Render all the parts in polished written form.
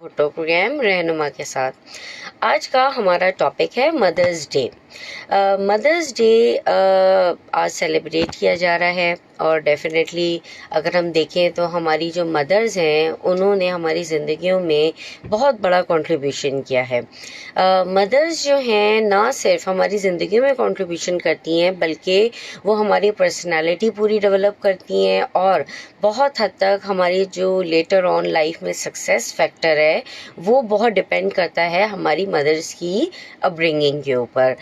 Bhutto programme रहनुमा के साथ। आज का हमारा टॉपिक है मदर्स डे। मदर्स डे आज सेलिब्रेट किया जा रहा है और डेफिनेटली अगर हम देखें तो हमारी जो मदर्स हैं उन्होंने हमारी ज़िंदगियों में बहुत बड़ा कंट्रीब्यूशन किया है। मदर्स जो हैं ना सिर्फ हमारी ज़िंदगी में कंट्रीब्यूशन करती हैं बल्कि वो हमारी पर्सनालिटी पूरी डेवलप करती हैं और बहुत हद तक हमारी जो लेटर ऑन लाइफ में सक्सेस फैक्टर है वो बहुत डिपेंड करता है हमारी मदर्स की अपब्रिंगिंग के ऊपर।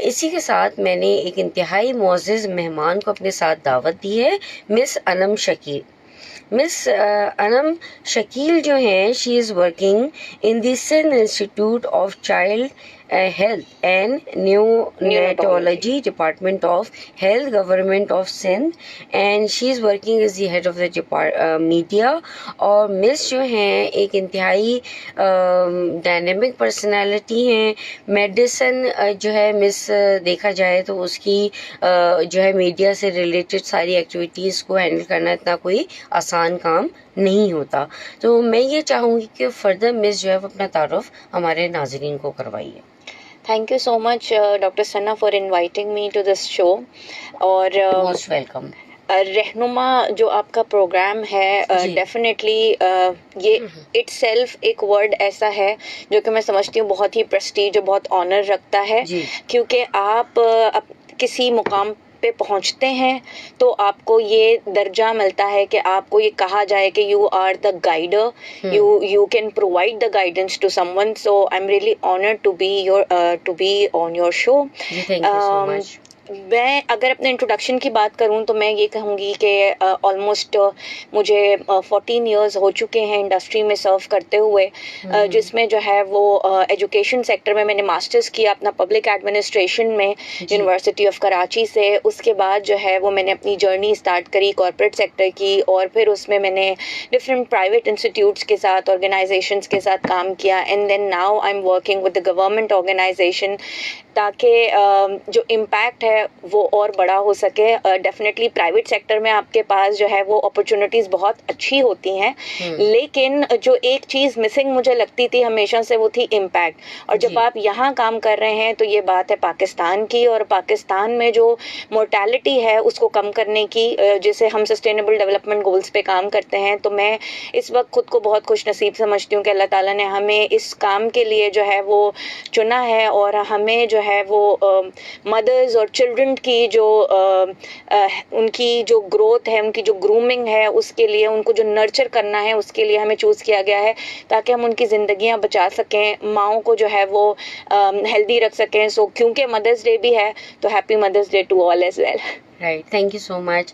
इसी के साथ मैंने एक इंतहाई मुअज़्ज़ज़ मेहमान को अपने साथ दावत दी है, मिस अनम शकील। मिस अनम शकील जो हैं she is working in the Sindh institute of child health and neonatology department of health government of Sindh and she is working as the head of the media. और मिस जो हैं एक इंतहाई डायनेमिक पर्सनालिटी हैं। Medicine जो है मिस देखा जाए तो उसकी जो है मीडिया से रिलेटेड सारी एक्टिविटीज़ को हैंडल करना इतना कोई आसान काम नहीं होता। तो मैं ये चाहूँगी कि फर्दर मिस जो है वो अपना तारुफ हमारे नाज़रीन को करवाइए। Thank you so much doctor Sana for inviting me to this show. और मोस्ट वेलकम। रहनुमा जो आपका प्रोग्राम है डेफिनेटली ये इटसेल्फ एक वर्ड ऐसा है जो कि मैं समझती हूँ बहुत ही प्रेस्टीज और बहुत ऑनर रखता है, क्योंकि आप किसी मुकाम पे पहुंचते हैं तो आपको ये दर्जा मिलता है कि आपको ये कहा जाए कि you are the guider, you can provide the guidance to someone. So I am really honoured to be on your show. Thank you so much. मैं अगर अपने इंट्रोडक्शन की बात करूं तो मैं ये कहूँगी कि ऑलमोस्ट मुझे 14 इयर्स हो चुके हैं इंडस्ट्री में सर्व करते हुए, जिसमें जो है वो एजुकेशन सेक्टर में मैंने मास्टर्स किया अपना पब्लिक एडमिनिस्ट्रेशन में यूनिवर्सिटी ऑफ कराची से। उसके बाद जो है वो मैंने अपनी जर्नी स्टार्ट करी कॉर्पोरेट सेक्टर की और फिर उसमें मैंने डिफरेंट प्राइवेट इंस्टीट्यूट्स के साथ ऑर्गेनाइजेशंस के साथ काम किया and then now I am working with the government organisation ताकि जो इम्पैक्ट है वो और बड़ा हो सके। डेफिनेटली प्राइवेट सेक्टर में आपके पास जो है वो अपॉर्चुनिटीज़ बहुत अच्छी होती हैं, लेकिन जो एक चीज़ मिसिंग मुझे लगती थी हमेशा से वो थी इम्पैक्ट। और जब आप यहाँ काम कर रहे हैं तो ये बात है पाकिस्तान की, और पाकिस्तान में जो मोर्टेलिटी है उसको कम करने की, जिसे हम सस्टेनेबल डेवलपमेंट गोल्स पे काम करते हैं। तो मैं इस वक्त खुद को बहुत खुश नसीब समझती हूँ कि अल्लाह ताला ने हमें इस काम के लिए जो है वो चुना है और हमें जो है वो मदर्स और चिल्ड्रन की जो उनकी जो ग्रोथ है, उनकी जो ग्रूमिंग है, उसके लिए उनको जो नर्चर करना है उसके लिए हमें चूज़ किया गया है ताकि हम उनकी ज़िंदगियां बचा सकें, माओं को जो है वो हेल्दी रख सकें। सो क्योंकि मदर्स डे भी है तो happy mother's day to all as well. Right, thank you so much.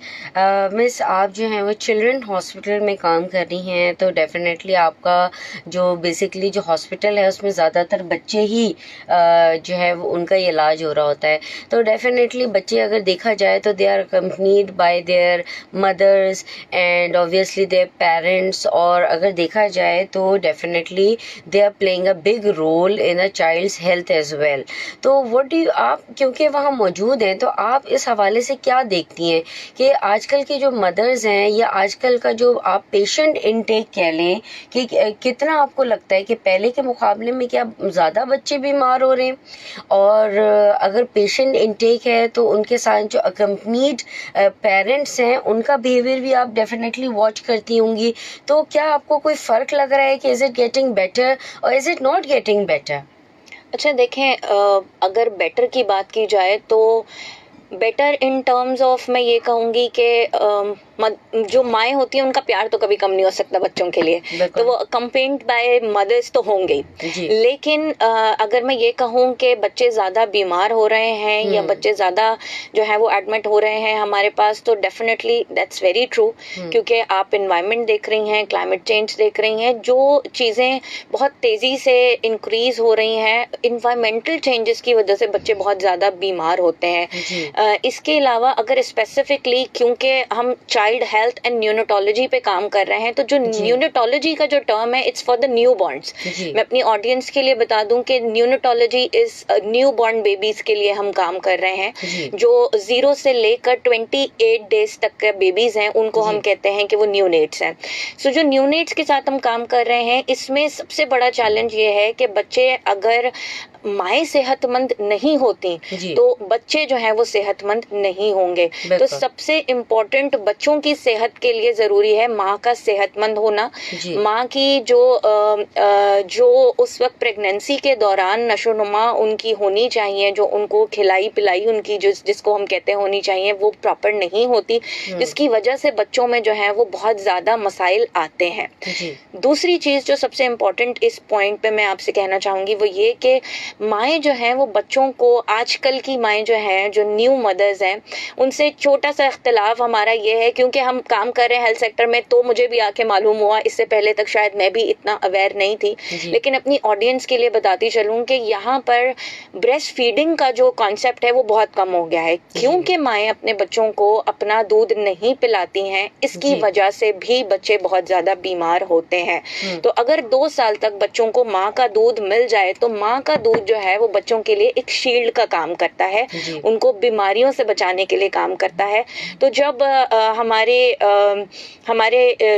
Miss आप जो हैं वो चिल्ड्रन हॉस्पिटल में काम कर रही हैं, तो डेफिनेटली आपका जो बेसिकली जो हॉस्पिटल है उसमें ज़्यादातर बच्चे ही जो है वो उनका इलाज हो रहा होता है। तो डेफिनेटली बच्चे अगर देखा जाए तो they are accompanied by their mothers and obviously their parents, और अगर देखा जाए तो definitely they are playing a big role in a child's health as well. तो व्हाट डू आप, क्योंकि वहाँ मौजूद हैं, तो आप इस हवाले से क्या देखती हैं कि आजकल की जो मदर्स हैं या आजकल का जो आप पेशेंट इनटेक कह लें कि कितना आपको लगता है कि पहले के मुकाबले में क्या ज़्यादा बच्चे बीमार हो रहे हैं? और अगर पेशेंट इनटेक है तो उनके साथ जो अकम्पनीड पेरेंट्स हैं उनका बिहेवियर भी आप डेफिनेटली वॉच करती होंगी, तो क्या आपको कोई फ़र्क लग रहा है कि इज़ इट गेटिंग बेटर और is it not getting better? अच्छा देखें, अगर बेटर की बात की जाए तो बेटर इन टर्म्स ऑफ मैं ये कहूँगी कि जो माएँ होती हैं उनका प्यार तो कभी कम नहीं हो सकता बच्चों के लिए, तो वो अकम्पेन्ड बाय मदर्स तो होंगे। लेकिन अगर मैं ये कहूँ कि बच्चे ज़्यादा बीमार हो रहे हैं या बच्चे ज़्यादा जो है वो एडमिट हो रहे हैं हमारे पास, तो डेफिनेटली दैट्स वेरी ट्रू, क्योंकि आप इन्वायरमेंट देख रही हैं, क्लाइमेट चेंज देख रही हैं, जो चीज़ें बहुत तेज़ी से इंक्रीज हो रही हैं, इन्वायरमेंटल चेंजेस की वजह से बच्चे बहुत ज़्यादा बीमार होते हैं। इसके अलावा अगर स्पेसिफिकली क्योंकि हम चाइल्ड हेल्थ एंड न्यूनेटोलॉजी पे काम कर रहे हैं। तो जो न्यूनेटोलॉजी का जो टर्म है, it's for the new borns. मैं अपनी ऑडियंस के लिए बता दूं कि न्यूनेटोलॉजी इज न्यू बॉर्न बेबीज के लिए हम काम कर रहे हैं। जो 0 से लेकर 28 डेज तक के बेबीज हैं, उनको हम कहते हैं कि वो न्यूनेट्स हैं। सो जो न्यूनेट्स के साथ हम काम कर रहे हैं, इसमें सबसे बड़ा चैलेंज ये है कि बच्चे अगर माएँ सेहतमंद नहीं होती तो बच्चे जो हैं वो सेहतमंद नहीं होंगे। तो सबसे इम्पोर्टेंट बच्चों की सेहत के लिए जरूरी है माँ का सेहतमंद होना। माँ की जो उस वक्त प्रेगनेंसी के दौरान नशोनुमा उनकी होनी चाहिए, जो उनको खिलाई पिलाई उनकी जिसको हम कहते हैं होनी चाहिए, वो प्रॉपर नहीं होती, जिसकी वजह से बच्चों में जो है वो बहुत ज्यादा मसाइल आते हैं। दूसरी चीज जो सबसे इम्पोर्टेंट इस पॉइंट पे मैं आपसे कहना चाहूंगी वो ये कि माएँ जो हैं वो बच्चों को, आजकल की माएँ जो हैं, जो न्यू मदर्स हैं, उनसे छोटा सा इख्तिलाफ हमारा ये है, क्योंकि हम काम कर रहे हैं हेल्थ सेक्टर में, तो मुझे भी आके मालूम हुआ, इससे पहले तक शायद मैं भी इतना अवेयर नहीं थी, लेकिन अपनी ऑडियंस के लिए बताती चलूं कि यहाँ पर ब्रेस्ट फीडिंग का जो कॉन्सेप्ट है वो बहुत कम हो गया है, क्योंकि माएँ अपने बच्चों को अपना दूध नहीं पिलाती हैं। इसकी वजह से भी बच्चे बहुत ज्यादा बीमार होते हैं। तो अगर 2 साल तक बच्चों को माँ का दूध मिल जाए तो माँ का दूध जो है वो बच्चों के लिए एक शील्ड का काम करता है, उनको बीमारियों से बचाने के लिए काम करता है। तो जब हमारे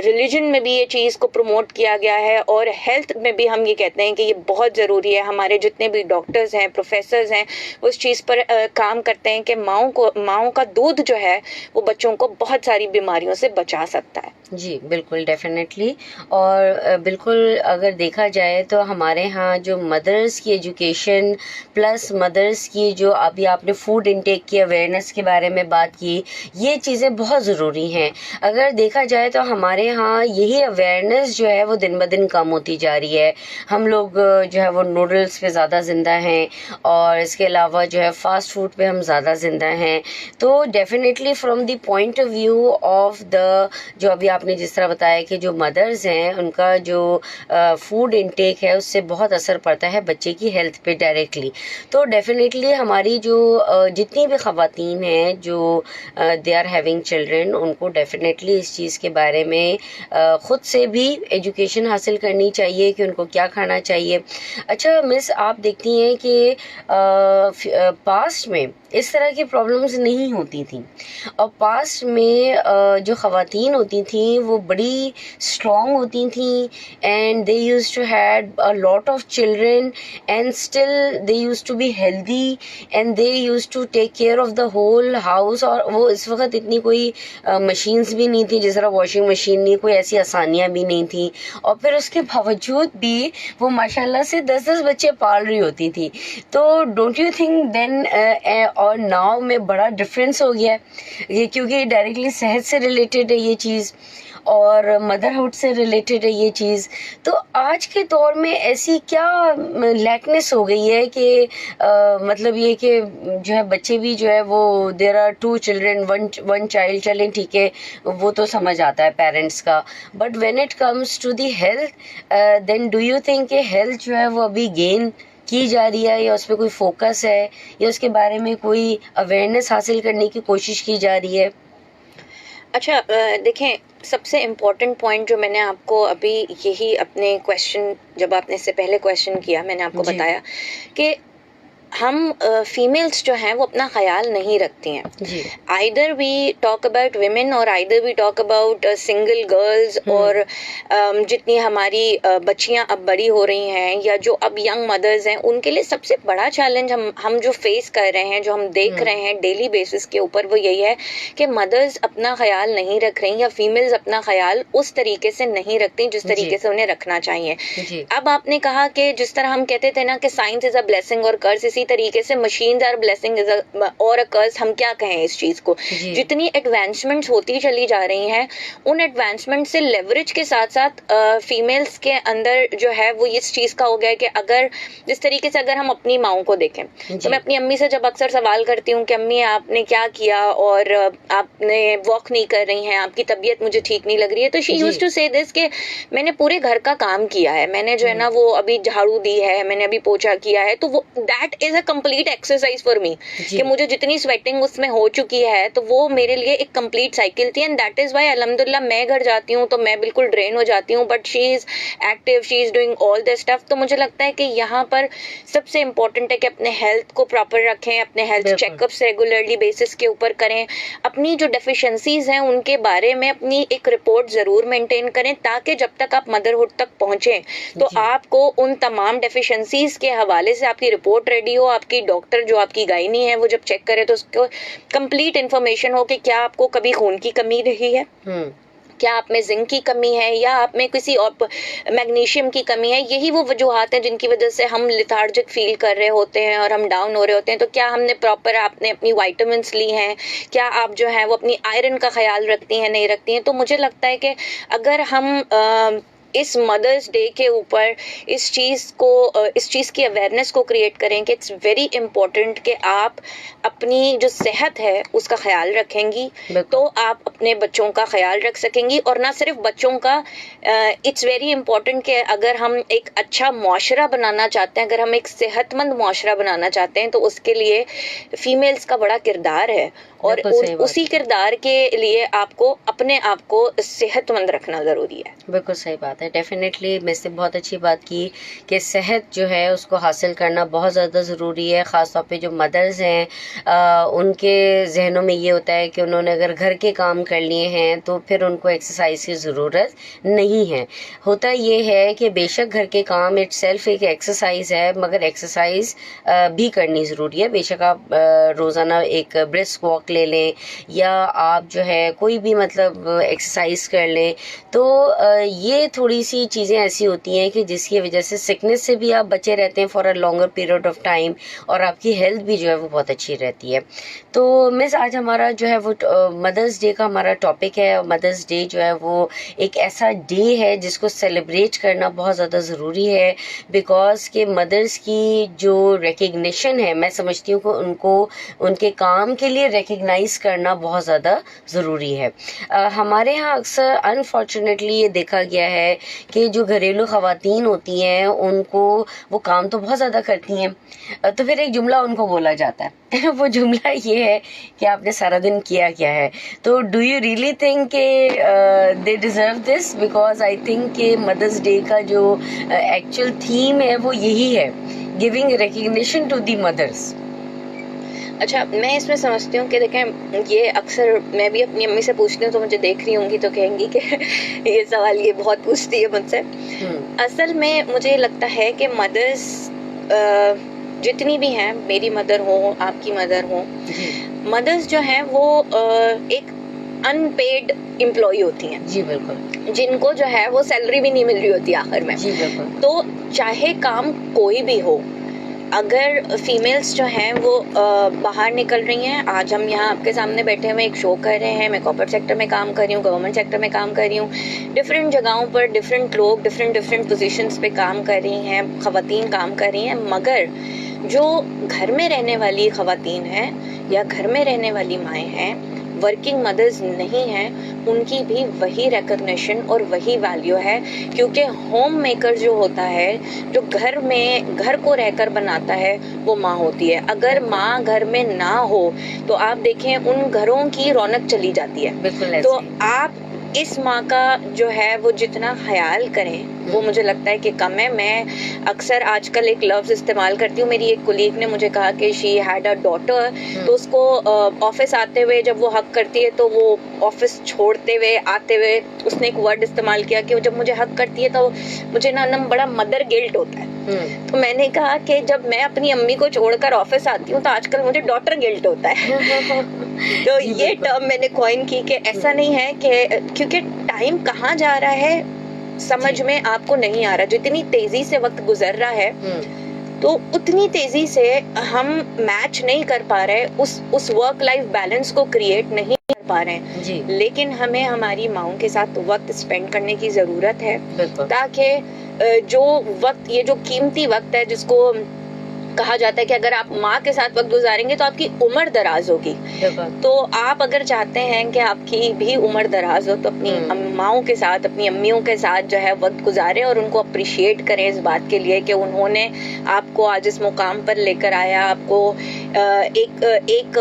रिलीजन में भी ये चीज को प्रमोट किया गया है और हेल्थ में भी हम ये कहते हैं कि ये बहुत जरूरी है, हमारे जितने भी डॉक्टर्स हैं, प्रोफेसर्स हैं, उस चीज पर काम करते हैं कि माँओं का दूध जो है वो बच्चों को बहुत सारी बीमारियों से बचा सकता है। जी बिल्कुल, डेफिनेटली। और बिल्कुल अगर देखा जाए तो हमारे यहाँ जो मदर्स की एजुकेशन प्लस मदर्स की जो अभी आपने फूड इनटेक की अवेयरनेस के बारे में बात की, ये चीज़ें बहुत ज़रूरी हैं। अगर देखा जाए तो हमारे यहाँ यही अवेयरनेस जो है वो दिन ब दिन कम होती जा रही है। हम लोग जो है वो नूडल्स पे ज़्यादा ज़िंदा हैं और इसके अलावा जो है फास्ट फूड पे हम ज़्यादा ज़िंदा हैं। तो definitely from the point of view of the, जो अभी आपने जिस तरह बताया कि जो मदर्स हैं उनका जो फूड इनटेक है उससे बहुत असर पड़ता है बच्चे की हेल्थ पे डायरेक्टली। तो डेफिनेटली हमारी जो जितनी भी ख़वातीन हैं जो दे आर हैविंग चिल्ड्रन, उनको डेफिनेटली इस चीज़ के बारे में ख़ुद से भी एजुकेशन हासिल करनी चाहिए कि उनको क्या खाना चाहिए। अच्छा मिस, आप देखती हैं कि पास्ट में इस तरह की प्रॉब्लम्स नहीं होती थी और पास्ट में जो ख़वातीन होती थी वो बड़ी स्ट्रॉन्ग होती थी and they used to had a lot of children and still they used to be healthy and they used to take care of the whole house. और वो इस वक्त इतनी कोई मशीन्स भी नहीं थी, जिस तरह वॉशिंग मशीन नहीं, कोई ऐसी आसानियाँ भी नहीं थी, और फिर उसके बावजूद भी वो माशाल्लाह से 10-10 बच्चे पाल रही होती थी। तो डोंट यू थिंक देन और नाउ में बड़ा डिफरेंस हो गया है ये, क्योंकि डायरेक्टली सेहत से रिलेटेड है ये चीज़ और मदरहुड से रिलेटेड है ये चीज़। तो आज के दौर में ऐसी क्या लैकनेस हो गई है कि मतलब ये कि जो है बच्चे भी जो है वो there are 2 children one child, चलें ठीक है वो तो समझ आता है पेरेंट्स का, but when it comes to the health then do you think कि हेल्थ जो है वो अभी गेन की जा रही है या उस पर कोई फोकस है या उसके बारे में कोई अवेयरनेस हासिल करने की कोशिश की जा रही है? अच्छा, देखें, सबसे इम्पोर्टेंट पॉइंट जो मैंने आपको अभी यही अपने क्वेश्चन, जब आपने इससे पहले क्वेश्चन किया, मैंने आपको बताया कि हम फीमेल्स जो हैं वो अपना ख्याल नहीं रखती हैं। Either we talk about women और either we talk about single girls, और जितनी हमारी बच्चियां अब बड़ी हो रही हैं या जो अब यंग मदर्स हैं, उनके लिए सबसे बड़ा चैलेंज हम जो फेस कर रहे हैं, जो हम देख रहे हैं डेली बेसिस के ऊपर, वो यही है कि मदर्स अपना ख्याल नहीं रख रही या फीमेल्स अपना ख्याल उस तरीके से नहीं रखती जिस तरीके से उन्हें रखना चाहिए। अब आपने कहा कि जिस तरह हम कहते थे ना कि साइंस इज अ ब्लेसिंग और कर्स, इसी तरीके से मशीन्स आर ब्लेसिंग और अ कर्स, हम क्या कहें इस चीज को। जितनी एडवांसमेंट्स होती चली जा रही हैं, उन एडवांसमेंट से लेवरेज के साथ साथ फीमेल्स के अंदर जो है वो इस चीज का हो गया है कि अगर जिस तरीके से अगर हम अपनी माओं को देखें, तो मैं अपनी अम्मी से जब अक्सर सवाल करती हूँ कि अम्मी आपने क्या किया और आपने वॉक नहीं कर रही हैं, आपकी तबीयत मुझे ठीक नहीं लग रही है, तो शी यूज्ड टू से दिस कि मैंने पूरे घर का काम किया है, मैंने जो है ना वो अभी झाड़ू दी है, मैंने अभी पोछा किया है, तो वो that is a complete exercise for me, जी। कि मुझे जितनी स्वेटिंग उसमें हो चुकी है तो वो मेरे लिए एक कंप्लीट साइकिल थी, एंड दैट इज व्हाई अल्हम्दुलिल्लाह मैं घर जाती हूँ तो मैं बिल्कुल ड्रेन हो जाती हूँ, but she is active, she is doing all this stuff. तो मुझे लगता है कि यहाँ पर सबसे इम्पोर्टेंट है कि अपने हेल्थ को प्रॉपर रखें, अपने हेल्थ बिल्कुल। चेकअप्स रेगुलरली बेसिस के ऊपर करें, अपनी जो डेफिशिएंसीज हैं उनके बारे में अपनी एक रिपोर्ट जरूर मेंटेन करें, ताकि जब तक आप मदरहुड तक पहुंचे तो जी। आपको उन तमाम डेफिशिएंसीज के हवाले से आपकी रिपोर्ट रेडी हो, आपकी डॉक्टर जो आपकी गायनी है वो जब चेक करे तो उसको कंप्लीट इन्फॉर्मेशन हो कि क्या आपको कभी खून की कमी रही है, क्या आप में जिंक की कमी है, या आप में किसी और मैग्नीशियम की कमी है। यही वो वजूहात हैं जिनकी वजह से हम लिथार्जिक फील कर रहे होते हैं और हम डाउन हो रहे होते हैं। तो क्या हमने प्रॉपर आपने अपनी वाइटामिन्स ली हैं, क्या आप जो है वो अपनी आयरन का ख्याल रखती हैं, नहीं रखती हैं। तो मुझे लगता है कि अगर हम इस मदर्स डे के ऊपर इस चीज़ की अवेयरनेस को क्रिएट करें कि इट्स वेरी इंपॉर्टेंट कि आप अपनी जो सेहत है उसका ख्याल रखेंगी तो आप अपने बच्चों का ख्याल रख सकेंगी। और ना सिर्फ बच्चों का, इट्स वेरी इंपॉर्टेंट कि अगर हम एक अच्छा मुआशरा बनाना चाहते हैं, अगर हम एक सेहतमंद मुआशरा बनाना चाहते हैं तो उसके लिए फीमेल्स का बड़ा किरदार है, और उसी किरदार के लिए आपको अपने आप को सेहतमंद रखना जरूरी है। बिल्कुल सही बात है। डेफिनेटली मिस ने बहुत अच्छी बात की कि सेहत जो है उसको हासिल करना बहुत ज़्यादा ज़रूरी है। ख़ास तौर पे जो मदर्स हैं उनके जहनों में ये होता है कि उन्होंने अगर घर के काम कर लिए हैं तो फिर उनको एक्सरसाइज की ज़रूरत नहीं है। होता ये है कि बेशक घर के काम इटसेल्फ एक एक्सरसाइज है, मगर एक्सरसाइज भी करनी ज़रूरी है। बेशक आप रोज़ाना एक ब्रिस्क वॉक ले लें या आप जो है कोई भी मतलब एक्सरसाइज कर लें, तो ये थोड़ी सी चीज़ें ऐसी होती हैं कि जिसकी वजह से सिकनेस से भी आप बचे रहते हैं for a longer period of time, और आपकी हेल्थ भी जो है वो बहुत अच्छी रहती है। तो मिस आज हमारा जो है वो मदर्स डे का हमारा टॉपिक है। मदर्स डे जो है वो एक ऐसा डे है जिसको सेलिब्रेट करना बहुत ज़्यादा ज़रूरी है, बिकॉज के मदर्स की जो रिकग्निशन है, मैं समझती हूँ कि उनको उनके काम के लिए रिकग्नाइज करना बहुत ज़्यादा ज़रूरी है। हमारे यहाँ अक्सर अनफॉर्चुनेटली ये देखा गया है कि जो घरेलू ख़वातीन होती हैं उनको वो काम तो बहुत ज़्यादा करती हैं, तो फिर एक जुमला उनको बोला जाता है वो जुमला ये है कि आपने सारा दिन किया क्या है। तो डू यू रियली थिंक के they deserve this? Because I think के मदर्स डे का जो एक्चुअल थीम है वो यही है, giving recognition to the mothers. अच्छा, मैं इसमें समझती हूँ कि देखें, ये अक्सर मैं भी अपनी अम्मी से पूछती हूँ तो मुझे देख रही होंगी तो कहेंगी कि ये सवाल ये बहुत पूछती है मुझसे। असल में मुझे लगता है कि मदर्स जितनी भी हैं, मेरी मदर हो, आपकी मदर हो, मदर्स जो हैं वो एक अनपेड एम्प्लॉय होती हैं। जी बिल्कुल। जिनको जो है वो सैलरी भी नहीं मिल रही होती आखिर में। जी बिल्कुल। तो चाहे काम कोई भी हो, अगर फीमेल्स जो हैं वो बाहर निकल रही हैं, आज हम यहाँ आपके सामने बैठे हुए एक शो कर रहे हैं, मैं कॉर्पोरेट सेक्टर में काम कर रही हूँ, गवर्नमेंट सेक्टर में काम कर रही हूँ, डिफरेंट जगहों पर डिफरेंट लोग डिफरेंट पोजीशंस पे काम कर रही हैं, ख़वातीन काम कर रही हैं, मगर जो घर में रहने वाली ख़वातीन हैं या घर में रहने वाली माएँ हैं, वर्किंग मदर्स नहीं हैं, उनकी भी वही रिकग्निशन और वही वैल्यू है। क्योंकि होम मेकर जो होता है, जो घर को रहकर बनाता है, वो माँ होती है। अगर माँ घर में ना हो तो आप देखें उन घरों की रौनक चली जाती है। बिल्कुल। तो आप इस माँ का जो है वो जितना ख्याल करें वो मुझे लगता है कि कम है। मैं अक्सर आजकल एक लफ्ज़ इस्तेमाल करती हूँ, मेरी एक कोलीग ने मुझे कहा कि शी हैड अ डॉटर, तो उसको ऑफिस आते हुए जब वो हक करती है तो वो ऑफिस छोड़ते हुए आते हुए उसने एक वर्ड इस्तेमाल किया कि जब मुझे हक करती है तो मुझे ना बड़ा मदर गिल्ट होता है। तो मैंने कहा कि जब मैं अपनी अम्मी को छोड़कर ऑफिस आती हूँ तो आजकल मुझे डॉटर गिल्ट होता है। तो ये टर्म मैंने कॉइन की कि ऐसा नहीं है कि क्योंकि टाइम कहाँ जा रहा है समझ में आपको नहीं आ रहा। जितनी तेजी से वक्त गुजर रहा है तो उतनी तेजी से हम मैच नहीं कर पा रहे, उस वर्क लाइफ बैलेंस को क्रिएट नहीं कर पा रहे हैं जी। लेकिन हमें हमारी माओं के साथ वक्त स्पेंड करने की जरूरत है, ताकि जो वक्त, ये जो कीमती वक्त है जिसको कहा जाता है कि अगर आप माँ के साथ वक्त गुजारेंगे तो आपकी उम्र दराज होगी। तो आप अगर चाहते हैं कि आपकी भी उम्र दराज हो तो अपनी माओं के साथ, अपनी अम्मियों के साथ जो है वक्त गुजारें और उनको अप्रिशिएट करें इस बात के लिए कि उन्होंने आपको आज इस मुकाम पर लेकर आया, आपको एक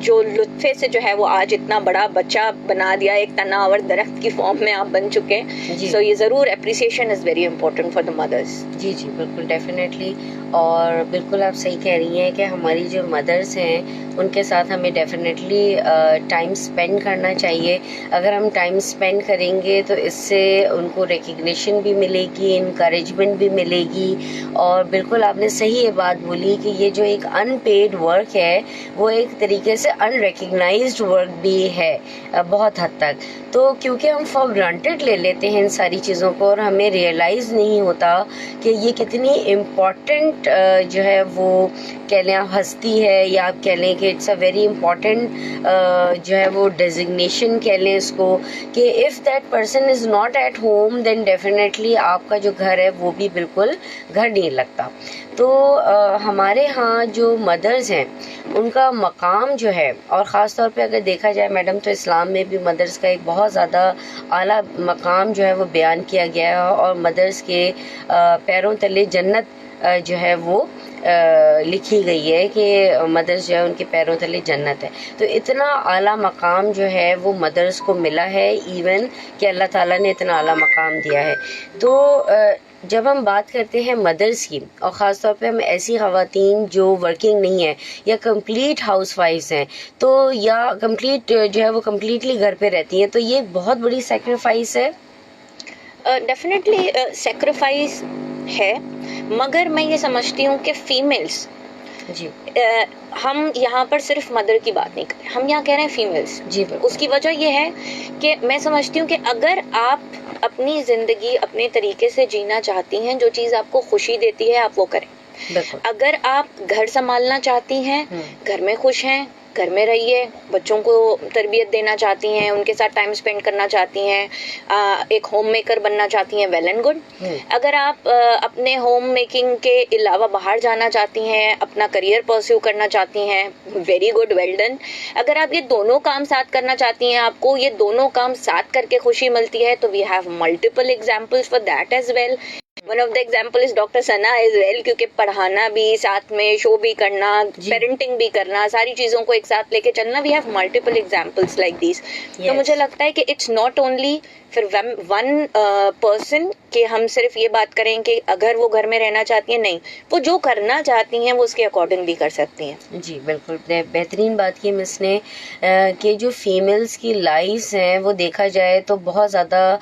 जो लुत्फे से जो है वो आज इतना बड़ा बच्चा बना दिया, एक तनावर दरख्त की फॉर्म में आप बन चुके। सो ये जरूर appreciation is very important for the mothers. जी जी बिल्कुल, डेफिनेटली। और बिल्कुल आप सही कह रही हैं कि हमारी जो मदर्स हैं उनके साथ हमें डेफिनेटली टाइम स्पेंड करना चाहिए। अगर हम टाइम स्पेंड करेंगे तो इससे उनको रिकग्निशन भी मिलेगी, इनकरेजमेंट भी मिलेगी। और बिल्कुल आपने सही ये बात बोली कि ये जो एक अनपेड वर्क है वो एक तरीके से अनरिकग्नाइज्ड वर्क भी है बहुत हद तक। तो क्योंकि हम फॉर ग्रांटेड ले लेते हैं इन सारी चीज़ों को और हमें रियलाइज़ नहीं होता कि ये कितनी इम्पॉर्टेंट जो है वो कह लें हस्ती है, या आप कह लें कि इट्स अ वेरी इम्पॉर्टेंट जो है वो डेजिग्नेशन कह लें इसको, कि if that person is not at home then definitely आपका जो घर है वो भी बिल्कुल घर नहीं लगता। तो हमारे यहाँ जो मदर्स हैं उनका मकाम जो है, और ख़ास तौर पे अगर देखा जाए मैडम तो इस्लाम में भी मदर्स का एक बहुत ज़्यादा आला मकाम जो है वो बयान किया गया है। और मदर्स के पैरों तले जन्नत जो है वो लिखी गई है कि मदर्स जो है उनके पैरों तले जन्नत है। तो इतना आला मकाम जो है वो मदर्स को मिला है, इवन कि अल्लाह ताला ने इतना आला मकाम दिया है। तो जब हम बात करते हैं मदर्स की, और ख़ास तौर पे हम ऐसी ख़वातीन जो वर्किंग नहीं है या कंप्लीट हाउसवाइफ्स हैं, तो या कंप्लीट जो है वो कम्प्लीटली घर पे रहती हैं, तो ये बहुत बड़ी सेक्रीफाइस है। डेफिनेटली सेक्रीफाइस है, मगर मैं ये समझती हूँ कि फीमेल्स जी हम यहाँ पर सिर्फ मदर की बात नहीं कर रहे, हम यहाँ कह रहे हैं फीमेल्स जी। उसकी वजह ये है कि मैं समझती हूँ कि अगर आप अपनी जिंदगी अपने तरीके से जीना चाहती हैं, जो चीज़ आपको खुशी देती है आप वो करें। अगर आप घर संभालना चाहती हैं, घर में खुश हैं, घर में रहिए, बच्चों को तरबियत देना चाहती हैं, उनके साथ टाइम स्पेंड करना चाहती हैं, एक होम मेकर बनना चाहती हैं, वेल एंड गुड। अगर आप अपने होम मेकिंग के अलावा बाहर जाना चाहती हैं, अपना करियर परस्यू करना चाहती हैं, वेरी गुड, वेल डन। अगर आप ये दोनों काम साथ करना चाहती हैं, आपको ये दोनों काम साथ करके खुशी मिलती है, तो we have multiple examples for that as well. One of the example is doctor Sana as well, क्योंकि पढ़ाना भी, साथ में शो भी करना, पेरेंटिंग भी करना, सारी चीजों को एक साथ लेके चलना, we have multiple examples like this. तो मुझे लगता है कि इट्स नॉट ओनली फिर वन पर्सन कि हम सिर्फ ये बात करें कि अगर वो घर में रहना चाहती हैं, नहीं, वो जो करना चाहती हैं वो उसके अकॉर्डिंग भी कर सकती हैं। जी बिल्कुल, बेहतरीन बात की मिस ने कि जो फीमेल्स की लाइफ्स हैं वो देखा जाए तो बहुत ज़्यादा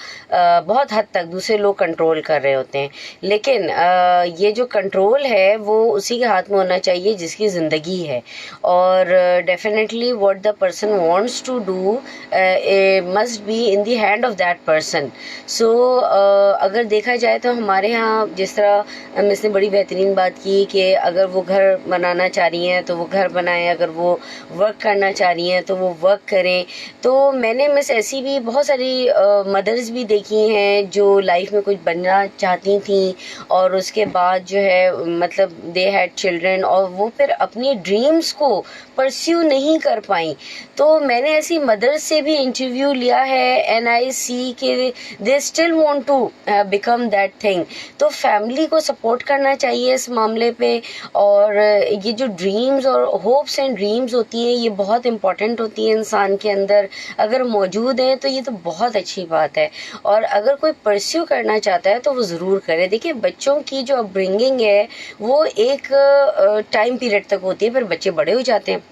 बहुत हद तक दूसरे लोग कंट्रोल कर रहे होते हैं, लेकिन ये जो कंट्रोल है वो उसी के हाथ में होना चाहिए जिसकी ज़िंदगी है। और definitely what the person wants to do must be in the hand of that person. So अगर देखा जाए तो हमारे यहाँ जिस तरह मिस ने बड़ी बेहतरीन बात की कि अगर वो घर बनाना चाह रही हैं तो वो घर बनाएं, अगर वो वर्क करना चाह रही हैं तो वो वर्क करें। तो मैंने मिस ऐसी भी बहुत सारी मदर्स भी देखी हैं जो लाइफ में कुछ बनना चाहती थी और उसके बाद जो है मतलब दे हैड चिल्ड्रन और वो फिर अपनी ड्रीम्स को परस्यू नहीं कर पाई। तो मैंने ऐसी मदर्स से भी इंटरव्यू लिया है एंड आई सी के they still want to become that thing. तो फैमिली को सपोर्ट करना चाहिए इस मामले पे। और ये जो ड्रीम्स और होप्स एंड ड्रीम्स होती हैं ये बहुत इंपॉर्टेंट होती हैं इंसान के अंदर, अगर मौजूद हैं तो ये तो बहुत अच्छी बात है। और अगर कोई परस्यू करना चाहता है तो वो ज़रूर करे। देखिए बच्चों की जो अपब्रिंगिंग है वो एक टाइम पीरियड तक होती है, फिर बच्चे बड़े हो जाते हैं।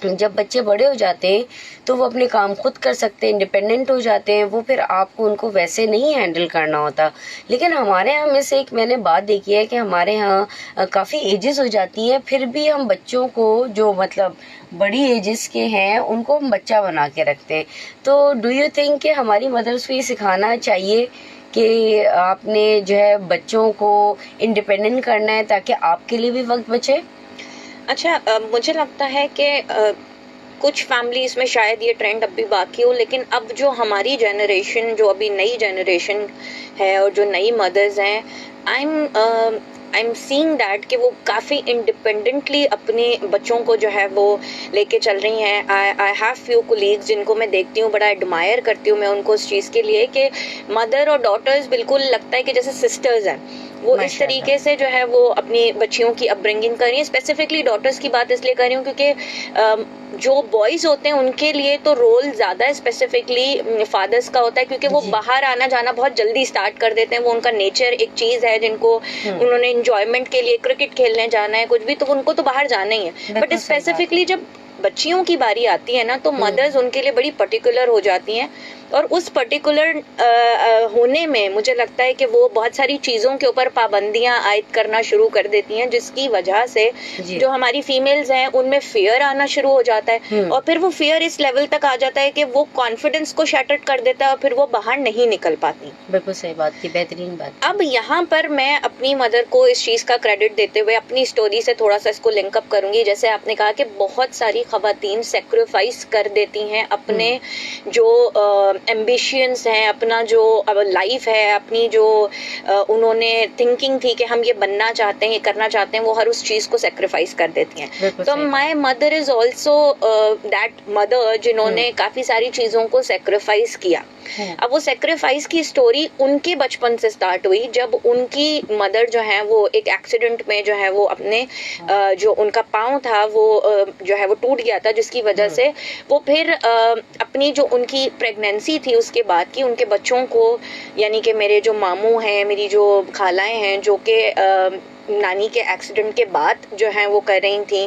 जब बच्चे बड़े हो जाते हैं तो वो अपने काम खुद कर सकते हैं, इंडिपेंडेंट हो जाते हैं, वो फिर आपको उनको वैसे नहीं हैंडल करना होता। लेकिन हमारे यहाँ में से एक मैंने बात देखी है कि हमारे यहाँ काफ़ी एजेस हो जाती हैं, फिर भी हम बच्चों को जो मतलब बड़ी एजेस के हैं उनको हम बच्चा बना के रखते हैं। तो डू यू थिंक कि हमारी मदर्स को ये सिखाना चाहिए कि आपने जो है बच्चों को इंडिपेंडेंट करना है ताकि आपके लिए भी वक्त बचे? अच्छा, मुझे लगता है कि कुछ फैमिलीज में शायद ये ट्रेंड अब भी बाकी हो, लेकिन अब जो हमारी जनरेशन, जो अभी नई जनरेशन है और जो नई मदर्स हैं, I am I am seeing that कि वो काफ़ी इंडिपेंडेंटली अपने बच्चों को जो है वो लेके चल रही हैं. आई हैव फ्यू कोलीग्स जिनको मैं देखती हूँ, बड़ा एडमायर करती हूँ मैं उनको उस चीज़ के लिए कि मदर और डॉटर्स बिल्कुल लगता है कि जैसे सिस्टर्स हैं. वो इस तरीके से जो है वो अपनी बच्चियों की अपब्रिंगिंग कर रही है. स्पेसिफिकली डॉटर्स की बात इसलिए कर रही हूँ क्योंकि जो बॉयज होते हैं उनके लिए तो रोल ज़्यादा स्पेसिफिकली फादर्स का होता है, क्योंकि वो बाहर आना जाना बहुत जल्दी स्टार्ट कर देते हैं. वो उनका नेचर एक चीज़ है जिनको उन्होंने इंजॉयमेंट के लिए क्रिकेट खेलने जाना है कुछ भी, तो उनको तो बाहर जाना ही है. बट स्पेसिफिकली जब बच्चियों की बारी आती है ना, तो मदर्स उनके लिए बड़ी पर्टिकुलर हो जाती हैं. और उस पर्टिकुलर होने में मुझे लगता है कि वो बहुत सारी चीज़ों के ऊपर पाबंदियां आयद करना शुरू कर देती हैं, जिसकी वजह से जो हमारी फीमेल्स हैं उनमें फियर आना शुरू हो जाता है. और फिर वो फियर इस लेवल तक आ जाता है कि वो कॉन्फिडेंस को शैटर्ड कर देता है और फिर वो बाहर नहीं निकल पाती. बिल्कुल सही बात की, बेहतरीन बात. अब यहाँ पर मैं अपनी मदर को इस चीज़ का क्रेडिट देते हुए अपनी स्टोरी से थोड़ा सा इसको लिंकअप करूंगी. जैसे आपने कहा कि बहुत सारी खवातीन सेक्रीफाइस कर देती हैं अपने जो एम्बिशंस हैं, अपना जो लाइफ है, अपनी जो उन्होंने थिंकिंग थी कि हम ये बनना चाहते हैं, ये करना चाहते हैं, वो हर उस चीज़ को सेक्रीफाइस कर देती हैं. तो my mother is also that mother जिन्होंने काफ़ी सारी चीज़ों को सेक्रीफाइस किया. अब वो सेक्रीफाइस की स्टोरी उनके बचपन से स्टार्ट हुई, जब उनकी मदर जो है वो एक एक्सीडेंट में जो है वो अपने जो उनका पाँव था वो जो है वो टूट गया था, जिसकी वजह से वो फिर अपनी जो उनकी प्रेगनेंसी थी उसके बाद की उनके बच्चों को, यानी कि मेरे जो मामू हैं, मेरी जो खालाएं हैं, जो कि नानी के एक्सीडेंट के बाद जो है वो कर रही थी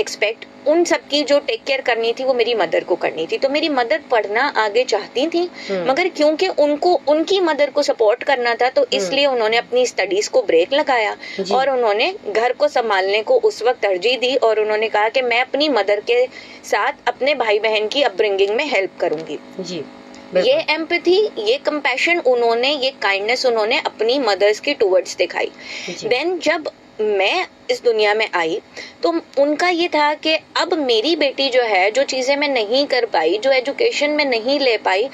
एक्सपेक्ट, उन सब की जो टेक केयर करनी थी वो मेरी मदर को करनी थी. तो मेरी मदर पढ़ना आगे चाहती थी, मगर क्योंकि उनको उनकी मदर को सपोर्ट करना था, तो इसलिए उन्होंने अपनी स्टडीज को ब्रेक लगाया और उन्होंने घर को संभालने को उस वक्त तरजीह दी. और उन्होंने कहा कि मैं अपनी मदर के साथ अपने भाई बहन की अपब्रिंगिंग में हेल्प करूंगी. जी. ये एम्पैथी, ये कंपैशन उन्होंने, ये काइंडनेस उन्होंने अपनी मदर्स के टुवर्ड्स दिखाई. देन जब मैं इस दुनिया में आई तो उनका ये था कि अब मेरी बेटी जो है, जो चीज़ें मैं नहीं कर पाई, जो एजुकेशन में नहीं ले पाई,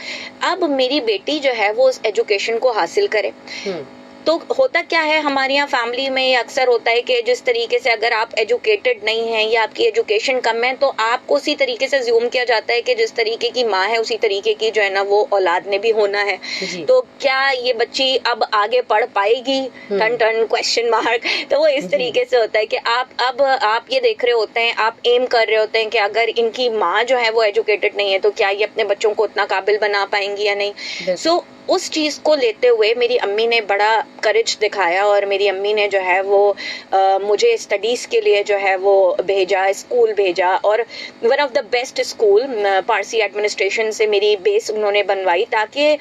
अब मेरी बेटी जो है वो उस एजुकेशन को हासिल करे. तो होता क्या है हमारे यहाँ फैमिली में, ये अक्सर होता है कि जिस तरीके से अगर आप एजुकेटेड नहीं हैं या आपकी एजुकेशन कम है, तो आपको उसी तरीके से ज्यूम किया जाता है कि जिस तरीके की माँ है उसी तरीके की जो है ना वो औलाद ने भी होना है. तो क्या ये बच्ची अब आगे पढ़ पाएगी, टन टन क्वेश्चन मार्क. तो वो इस तरीके से होता है कि आप ये देख रहे होते हैं, आप एम कर रहे होते हैं कि अगर इनकी माँ जो है वो एजुकेटेड नहीं है तो क्या ये अपने बच्चों को उतना काबिल बना पाएंगी या नहीं. सो उस चीज़ को लेते हुए मेरी अम्मी ने बड़ा करेज दिखाया और मेरी अम्मी ने जो है वो मुझे स्टडीज़ के लिए जो है वो भेजा, स्कूल भेजा. और one of the best school Parsi administration से मेरी बेस उन्होंने बनवाई, ताकि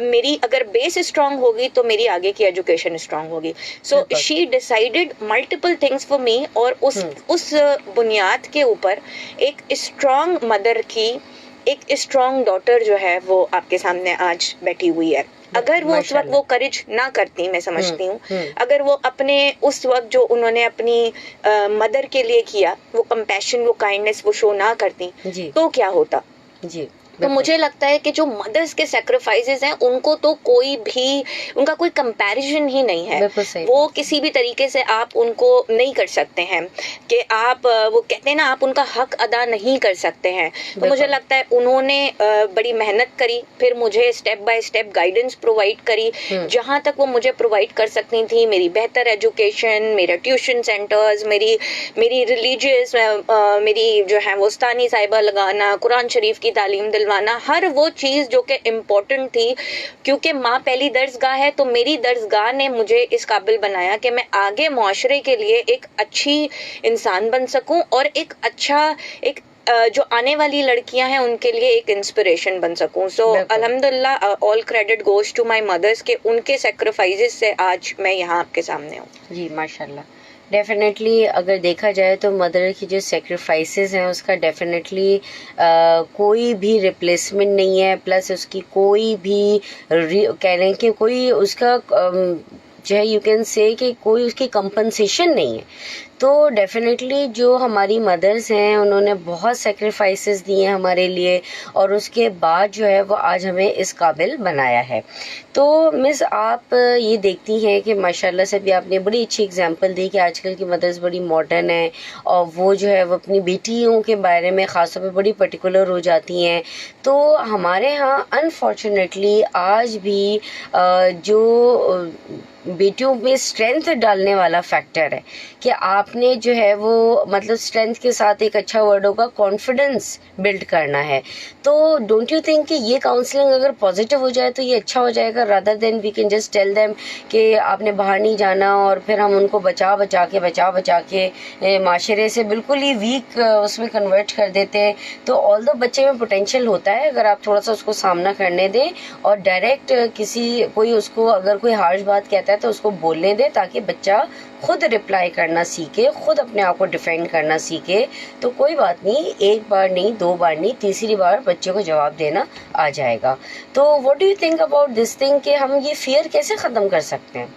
मेरी अगर बेस स्ट्रांग होगी तो मेरी आगे की एजुकेशन स्ट्रांग होगी. So she decided multiple things for me. और उस बुनियाद के ऊपर एक स्ट्रांग मदर की एक स्ट्रॉन्ग डॉटर जो है वो आपके सामने आज बैठी हुई है. अगर वो उस वक्त वो करेज ना करती, मैं समझती हूँ, अगर वो अपने उस वक्त जो उन्होंने अपनी मदर के लिए किया, वो कंपैशन, वो काइंडनेस वो शो ना करती, तो क्या होता. जी. तो मुझे लगता है कि जो मदर्स के सेक्रीफाइसेस हैं उनको तो कोई भी, उनका कोई कंपैरिजन ही नहीं है. वो किसी भी तरीके से आप उनको नहीं कर सकते हैं कि आप, वो कहते हैं ना, आप उनका हक अदा नहीं कर सकते हैं. तो मुझे लगता है उन्होंने बड़ी मेहनत करी, फिर मुझे step by step guidance provide करी जहाँ तक वो मुझे प्रोवाइड कर सकती थी. मेरी बेहतर एजुकेशन, मेरा ट्यूशन सेंटर्स, मेरी रिलीजियस, मेरी जो है वो उस्तानी साहिबा लगाना, कुरान शरीफ की तालीम दिलवाना, हर वो चीज़ जो कि इम्पोर्टेंट थी. क्योंकि माँ पहली दर्जगाह है, तो मेरी दर्जगाह ने मुझे इस काबिल बनाया कि मैं आगे मुआशरे के लिए एक अच्छी इंसान बन सकूं और एक अच्छा, एक जो आने वाली लड़कियां हैं उनके लिए एक इंस्पिरेशन बन सकूं. सो अल्हम्दुलिल्लाह, all credit goes to my mothers के उनके सेक्रीफाइसेस से आज मैं यहाँ आपके सामने हूँ. जी माशाल्लाह. डेफिनेटली अगर देखा जाए तो मदर की जो सेक्रीफाइसेस हैं उसका डेफिनेटली कोई भी रिप्लेसमेंट नहीं है. प्लस उसकी कोई भी कह रहे हैं कि कोई उसका जो है यू कैन से कि कोई उसकी कंपनसेशन नहीं है। तो डेफिनेटली जो हमारी मदर्स हैं उन्होंने बहुत सेक्रीफाइसेस दिए हैं हमारे लिए, और उसके बाद जो है वो आज हमें इस काबिल बनाया है। तो मिस आप ये देखती हैं कि माशाल्लाह से भी आपने बड़ी अच्छी एग्जांपल दी कि आजकल की मदर्स बड़ी मॉडर्न हैं, और वो जो है वो अपनी बेटियों के बारे में ख़ास तौर पे बड़ी पर्टिकुलर हो जाती हैं। तो हमारे यहाँ अनफॉर्चुनेटली आज भी जो बेटियों में स्ट्रेंथ डालने वाला फैक्टर है कि आपने जो है वो मतलब स्ट्रेंथ के साथ एक अच्छा वर्ड होगा कॉन्फिडेंस बिल्ड करना है। तो डोंट यू थिंक कि ये काउंसलिंग अगर पॉजिटिव हो जाए तो ये अच्छा हो जाएगा, rather then we can just tell them कि आपने बाहर नहीं जाना, और फिर हम उनको बचा बचा के माशरे से बिल्कुल ही वीक उसमें कन्वर्ट कर देते हैं। तो ऑल्दो बच्चे में पोटेंशियल होता है, अगर आप थोड़ा सा उसको सामना करने दें और डायरेक्ट कोई उसको अगर कोई हार्श बात कहता है तो उसको बोलने दें, ताकि बच्चा खुद रिप्लाई करना सीखे, खुद अपने आप को डिफेंड करना सीखे। तो कोई बात नहीं, एक बार नहीं, दो बार नहीं, तीसरी बार बच्चे को जवाब देना आ जाएगा। तो what do you think about this thing कि हम ये फियर कैसे ख़त्म कर सकते हैं?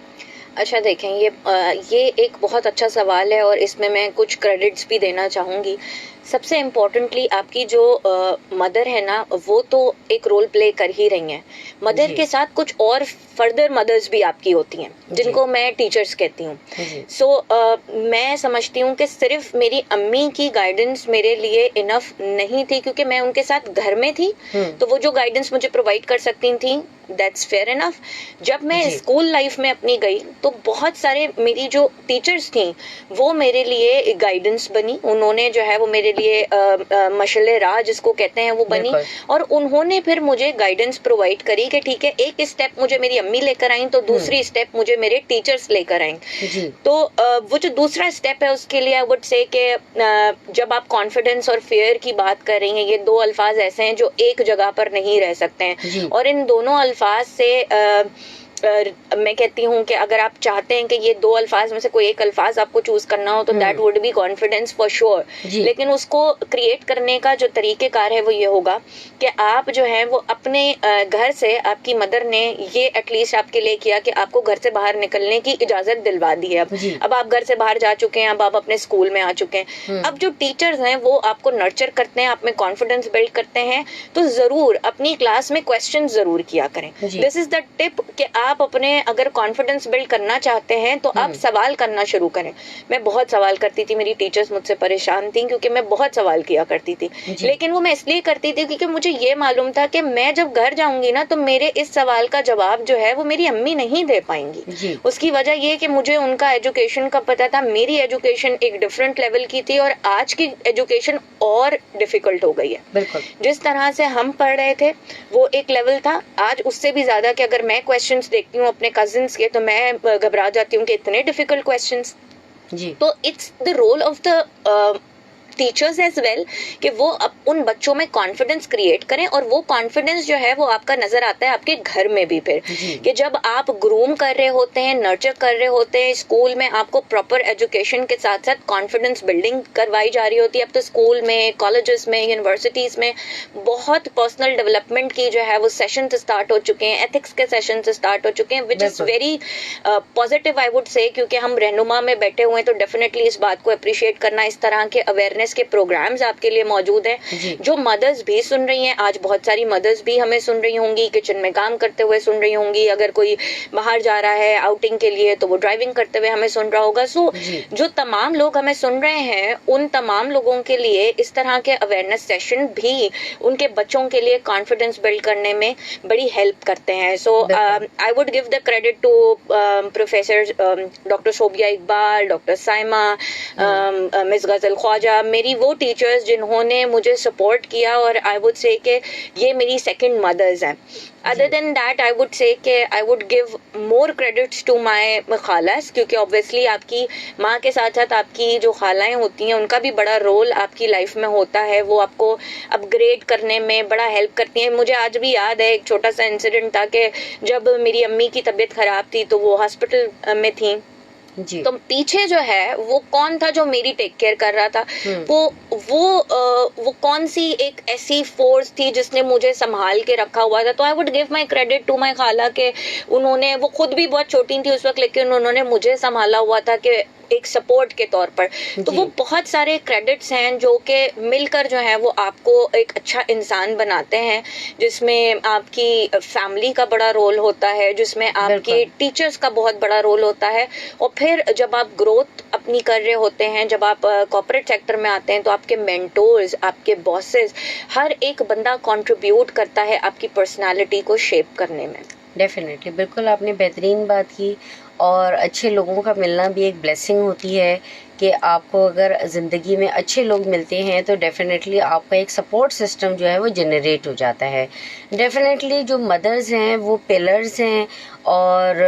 अच्छा देखें, ये एक बहुत अच्छा सवाल है और इसमें मैं कुछ क्रेडिट्स भी देना चाहूँगी। सबसे इम्पोर्टेंटली आपकी जो मदर है ना, वो तो एक रोल प्ले कर ही रही हैं। मदर के साथ कुछ और फर्दर मदर्स भी आपकी होती हैं, जिनको मैं टीचर्स कहती हूँ। मैं समझती हूँ कि सिर्फ मेरी अम्मी की गाइडेंस मेरे लिए इनफ नहीं थी, क्योंकि मैं उनके साथ घर में थी, तो वो जो गाइडेंस मुझे प्रोवाइड कर सकती थी, दैट्स फेयर इनफ। जब मैं स्कूल लाइफ में अपनी गई तो बहुत सारे मेरी जो टीचर्स थी वो मेरे लिए गाइडेंस बनी। उन्होंने जो है वो मेरे लिए मशले राह जिसको कहते हैं वो बनी, और उन्होंने फिर मुझे गाइडेंस प्रोवाइड करी कि ठीक है, एक स्टेप मुझे मेरी अम्मी लेकर आई तो दूसरी स्टेप मुझे मेरे टीचर्स लेकर आई। तो वो जो दूसरा स्टेप है उसके लिए आई वुड से कि जब आप कॉन्फिडेंस और फेयर की बात कर रही हैं, ये दो अल्फाज ऐसे हैं जो एक जगह पर नहीं रह सकते हैं, और इन दोनों अल्फाज से मैं कहती हूँ कि अगर आप चाहते हैं कि ये दो अल्फाज में से कोई एक अल्फाज आपको चूज करना हो तो that would be confidence for sure. लेकिन उसको क्रिएट करने का जो तरीकेकार है वो ये होगा कि आप जो है वो अपने घर से, आपकी मदर ने ये एटलीस्ट आपके लिए किया कि आपको घर से बाहर निकलने की इजाजत दिलवा दी है। अब आप घर से बाहर जा चुके हैं, अब आप अपने स्कूल में आ चुके हैं। अब जो टीचर्स हैं वो आपको नर्चर करते हैं, आप में कॉन्फिडेंस बिल्ड करते हैं, तो जरूर अपनी क्लास में क्वेश्चन जरूर किया करें। दिस इज द टिप कि आप अपने अगर कॉन्फिडेंस बिल्ड करना चाहते हैं तो आप सवाल करना शुरू करें। मैं बहुत सवाल करती थी, मेरी टीचर्स मुझसे परेशान थी क्योंकि मैं बहुत सवाल किया करती थी, लेकिन वो मैं इसलिए करती थी क्योंकि मुझे ये मालूम था कि मैं जब घर जाऊंगी ना तो मेरे इस सवाल का जवाब जो है वो मेरी अम्मी नहीं दे पाएंगी। उसकी वजह ये कि मुझे उनका एजुकेशन का पता था, मेरी एजुकेशन एक डिफरेंट लेवल की थी और आज की एजुकेशन और डिफिकल्ट हो गई है। बिल्कुल जिस तरह से हम पढ़ रहे थे वो एक लेवल था, आज उससे भी ज्यादा कि अगर मैं क्वेश्चंस देखती हूँ अपने कजिन्स के तो मैं घबरा जाती हूँ कि इतने डिफिकल्ट क्वेश्चंस। तो it's the role of the teachers as well कि वो उन बच्चों में कॉन्फिडेंस क्रिएट करें, और वो कॉन्फिडेंस जो है वो आपका नजर आता है आपके घर में भी फिर कि जब आप ग्रूम कर रहे होते हैं, नर्चर कर रहे होते हैं, स्कूल में आपको प्रॉपर एजुकेशन के साथ साथ कॉन्फिडेंस बिल्डिंग करवाई जा रही होती है। अब तो स्कूल में, कॉलेजेस में, यूनिवर्सिटीज में बहुत पर्सनल डेवलपमेंट की जो है वो सेशन स्टार्ट हो चुके हैं, एथिक्स के सेशन स्टार्ट हो चुके हैं, which is very positive I would से, क्योंकि हम रहनुमा में बैठे हुए हैं तो डेफिनेटली इस बात को अप्रिशिएट करना, इस तरह के अवेयरनेस के प्रोग्राम्स आपके लिए मौजूद हैं जो मदर्स भी सुन रही हैं। आज बहुत सारी मदर्स भी हमें सुन रही होंगी, किचन में काम करते हुए सुन रही होंगी, अगर कोई बाहर जा रहा है आउटिंग के लिए तो वो ड्राइविंग करते हुए हमें सुन रहा होगा। सो जो तमाम लोग हमें सुन रहे हैं उन तमाम लोगों के लिए इस तरह के अवेयरनेस सेशन भी उनके बच्चों के लिए कॉन्फिडेंस बिल्ड करने में बड़ी हेल्प करते हैं। So I would give the credit to professor doctor Shobia Iqbal, doctor Saima, miss Ghazal Khwaja, मेरी वो टीचर्स जिन्होंने मुझे सपोर्ट किया, और आई वुड से कि ये मेरी सेकंड मदर्स हैं। Other than that I would say that I would give more credits to my खालास, क्योंकि ऑब्वियसली आपकी माँ के साथ साथ आपकी जो खालाएं होती हैं उनका भी बड़ा रोल आपकी लाइफ में होता है, वो आपको अपग्रेड करने में बड़ा हेल्प करती हैं। मुझे आज भी याद है एक छोटा सा इंसिडेंट था कि जब मेरी अम्मी की तबीयत खराब थी तो वो हॉस्पिटल में थी, जी। तो पीछे जो है वो कौन था जो मेरी टेक केयर कर रहा था, वो कौन सी एक ऐसी फोर्स थी जिसने मुझे संभाल के रखा हुआ था। तो I would give my credit to my खाला के उन्होंने, वो खुद भी बहुत छोटी थी उस वक्त, लेकिन उन्होंने मुझे संभाला हुआ था कि एक सपोर्ट के तौर पर। तो वो बहुत सारे क्रेडिट्स हैं जो कि मिलकर जो है वो आपको एक अच्छा इंसान बनाते हैं, जिसमें आपकी फैमिली का बड़ा रोल होता है, जिसमें आपके टीचर्स का बहुत बड़ा रोल होता है। और फिर जब आप ग्रोथ अपनी कर रहे होते हैं, जब आप कॉर्पोरेट सेक्टर में आते हैं, तो आपके मेंटोर्स, आपके बॉसेस, हर एक बंदा कंट्रीब्यूट करता है आपकी पर्सनालिटी को शेप करने में। डेफिनेटली, बिल्कुल आपने बेहतरीन बात की। और अच्छे लोगों का मिलना भी एक ब्लेसिंग होती है कि आपको अगर ज़िंदगी में अच्छे लोग मिलते हैं तो डेफिनेटली आपका एक सपोर्ट सिस्टम जो है वो जनरेट हो जाता है। डेफिनेटली जो मदर्स हैं वो पिलर्स हैं, और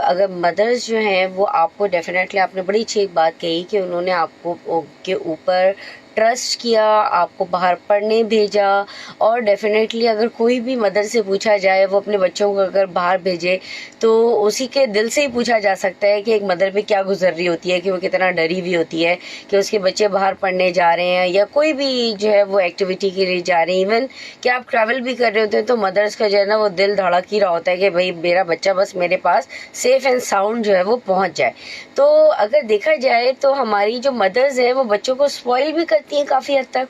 अगर मदर्स जो हैं वो आपको डेफिनेटली, आपने बड़ी अच्छी एक बात कही कि उन्होंने आपको के ऊपर ट्रस्ट किया, आपको बाहर पढ़ने भेजा। और डेफिनेटली अगर कोई भी मदर से पूछा जाए वो अपने बच्चों को अगर बाहर भेजे तो उसी के दिल से ही पूछा जा सकता है कि एक मदर पे क्या गुजर रही होती है, कि वो कितना डरी हुई होती है कि उसके बच्चे बाहर पढ़ने जा रहे हैं या कोई भी जो है वो एक्टिविटी के लिए जा रहे हैं। इवन कि आप ट्रैवल भी कर रहे होते हैं तो मदर्स का जो है ना वो दिल धड़क ही रहा होता है कि भाई मेरा बच्चा बस मेरे पास सेफ एंड साउंड जो है वो पहुंच जाए। तो अगर देखा जाए तो हमारी जो मदर्स हैं वो बच्चों को स्पॉइल भी करती हैं काफ़ी हद तक।